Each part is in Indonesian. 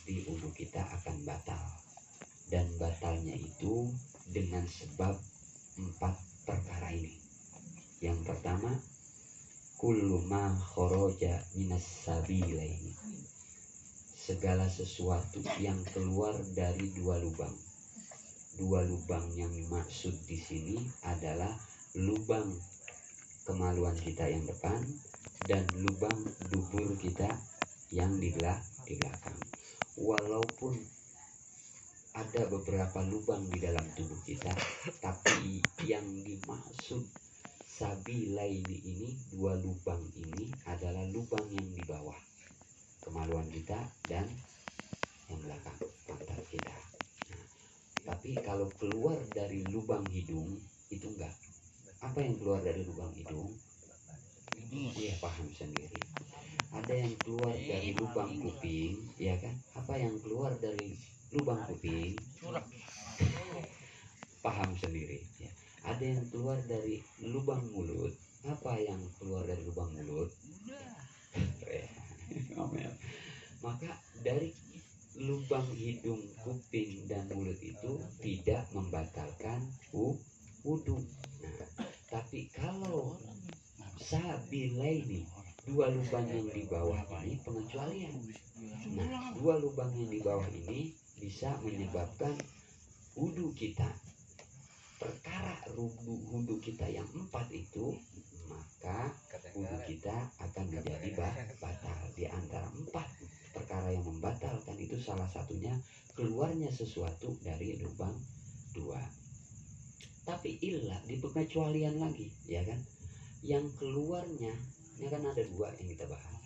pasti wudu kita akan batal. Dan batalnya itu dengan sebab 4 perkara ini. Yang pertama, kullu ma kharaja minas sabilaini, segala sesuatu yang keluar dari 2 lubang. 2 lubang yang dimaksud di sini adalah lubang kemaluan kita yang depan dan lubang dubur kita yang di belakang. Walaupun ada beberapa lubang di dalam tubuh kita, tapi yang dimaksud sabilaini ini, 2 lubang ini adalah lubang yang di bawah kemaluan kita dan yang belakang pantat kita. Nah, tapi kalau keluar dari lubang hidung itu enggak. Apa yang keluar dari lubang hidung? Iya, paham sendiri. Ada yang keluar dari lubang kuping, ya kan? Apa yang keluar dari lubang kuping? Paham sendiri. Ya. Ada yang keluar dari lubang mulut. Apa yang keluar dari lubang mulut? Maka dari lubang hidung, kuping, dan mulut itu tidak membatalkan wudu. Nah, tapi kalau sabilaini, 2 lubang yang di bawah ini pengecualian. Nah, 2 lubang yang di bawah ini bisa menyebabkan wudu kita. Perkara wudu kita yang 4 itu, maka wudu kita akan menjadi batal. Di antara 4 perkara yang membatalkan itu salah satunya keluarnya sesuatu dari lubang 2. Tapi ilah di pengecualian lagi, ya kan? Yang keluarnya, ini kan ada 2 yang kita bahas,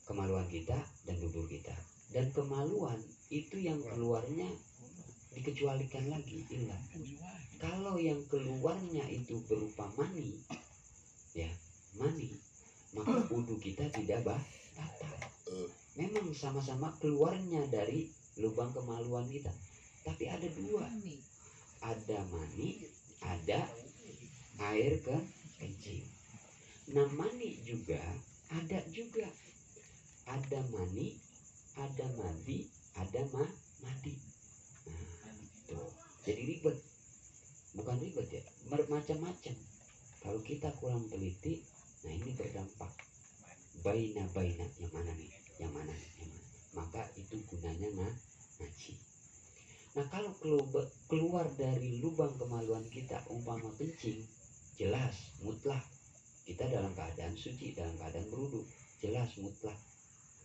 kemaluan kita dan dubur kita. Dan kemaluan itu yang keluarnya dikecualikan lagi, ilah. Kalau yang keluarnya itu berupa mani, ya mani, maka wudu kita tidak batal. Memang sama-sama keluarnya dari lubang kemaluan kita, tapi ada 2, ada mani, ada air kencing. Nah, mani juga ada mani, ada madi, ada madi. Nah, tuh. Jadi ribet. Bukan ribet ya, bermacam-macam. Kalau kita kurang teliti, nah ini berdampak. Baina yang mana nih? Yang mana? Maka itu gunanya ngaji. Nah, kalau keluar dari lubang kemaluan kita umpama kencing, jelas mutlak kita dalam keadaan suci, dalam keadaan berwudu, jelas mutlak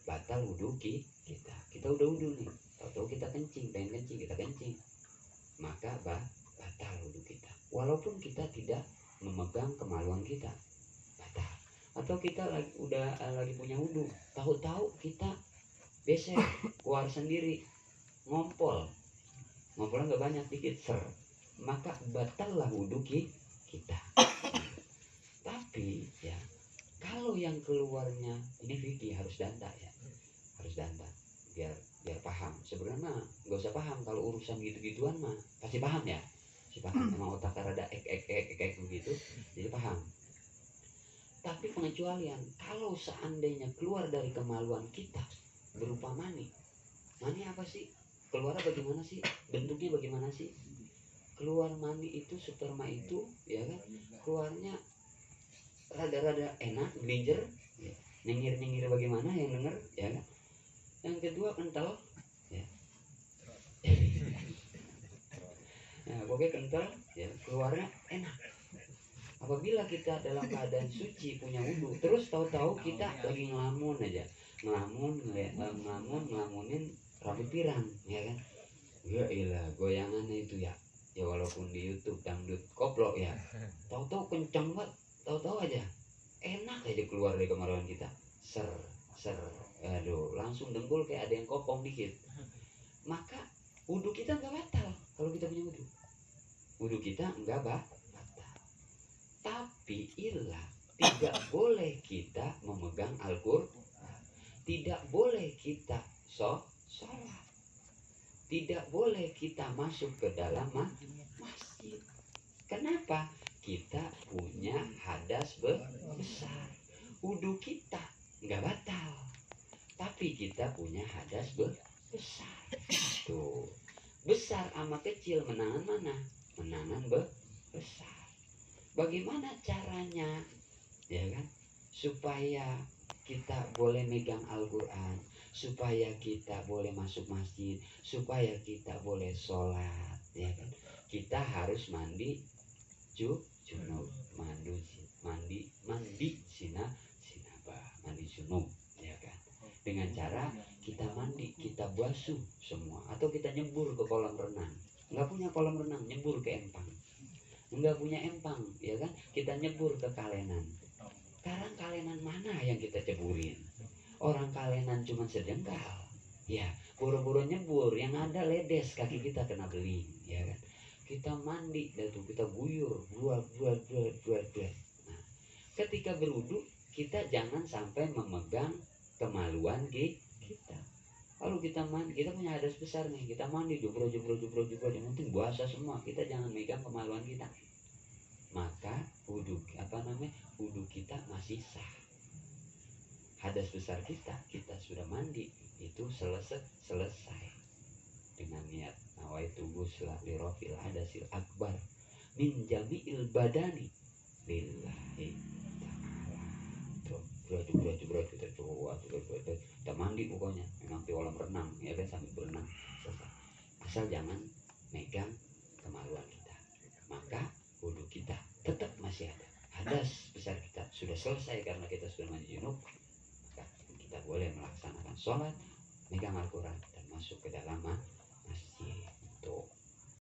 batal wudu kita. Kita udah wudu nih, tahu-tahu kita kencing, pengen kencing, kita kencing, maka batal wudu kita. Walaupun kita tidak memegang kemaluan kita, batal. Atau kita lagi punya wudu, tahu-tahu kita besek, keluar sendiri, ngompolnya nggak banyak, dikit, maka batallah wudu kita. Tapi ya, kalau yang keluarnya ini fikih, harus danta ya, harus danta biar paham. Sebenarnya nggak usah paham, kalau urusan gitu-gituan mah pasti paham ya, pasti paham. Emang otak rada ek begitu, jadi paham. Tapi pengecualian, kalau seandainya keluar dari kemaluan kita berupa mani apa sih? Keluarnya bagaimana sih? Bentuknya bagaimana sih? Keluar mani itu, sperma itu, ya kan? Keluarnya rada-rada enak, gelinjer, ya. Nyengir bagaimana yang denger, ya kan? Yang kedua kental, ya. Nah, pokoknya kental, ya, keluarnya enak. Apabila kita dalam keadaan suci, punya wudu, terus tahu-tahu kita lagi ngelamun aja, ngelamunin rambut pirang, ya kan? Ya ilah, goyangannya itu ya walaupun di YouTube dangdut koplo ya, tahu-tahu kencang banget, tahu-tahu aja enak aja keluar dari kemaluan kita, ser, aduh, langsung dengkul kayak ada yang kopong dikit, maka wudu kita nggak batal. Kalau kita punya wudu kita nggak batal. Tapi ilah, tidak boleh kita memegang Al-Qur'an, tidak boleh kita sholat, tidak boleh kita masuk ke dalam masjid. Kenapa? Kita punya hadas besar. Wudu kita nggak batal, tapi kita punya hadas besar. Tuh, besar sama kecil menangan mana? Menangan besar. Bagaimana caranya, ya kan, supaya kita boleh megang Al-Quran, supaya kita boleh masuk masjid, supaya kita boleh sholat, ya kan? Kita harus mandi junub, mandi sinabah, mandi junub, ya kan? Dengan cara kita mandi, kita basuh semua, atau kita nyebur ke kolam renang. Nggak punya kolam renang, nyebur ke empang. Nggak punya empang, ya kan? Kita nyebur ke kalenan. Sekarang kalenan mana yang kita ceburin? Orang kalenan cuma sedengkal, ya, boro-boro nyebur, yang ada ledes, kaki kita kena beling, ya kan? Kita mandi, dan kita guyur, buat. Nah, ketika berwudu, kita jangan sampai memegang kemaluan kita. Lalu kita mandi, kita punya hadas besar nih, kita mandi, jebro, yang penting basah semua, kita jangan megang kemaluan kita. Maka wudu kita masih sah. Hadas besar kita sudah mandi, itu selesai dengan niat nawaitu ghusla li rafil hadasil akbar min jami'il badani lillahi ta'ala. Kita mandi pokoknya, memang di kolam renang, ya kan, sambil berenang selesai. Asal jangan megang kemaluan kita, maka wudu kita tetap masih ada. Hadas besar kita sudah selesai karena kita sudah mandi junub, maka kita boleh melaksanakan sholat, megang Al-Quran, dan masuk ke dalam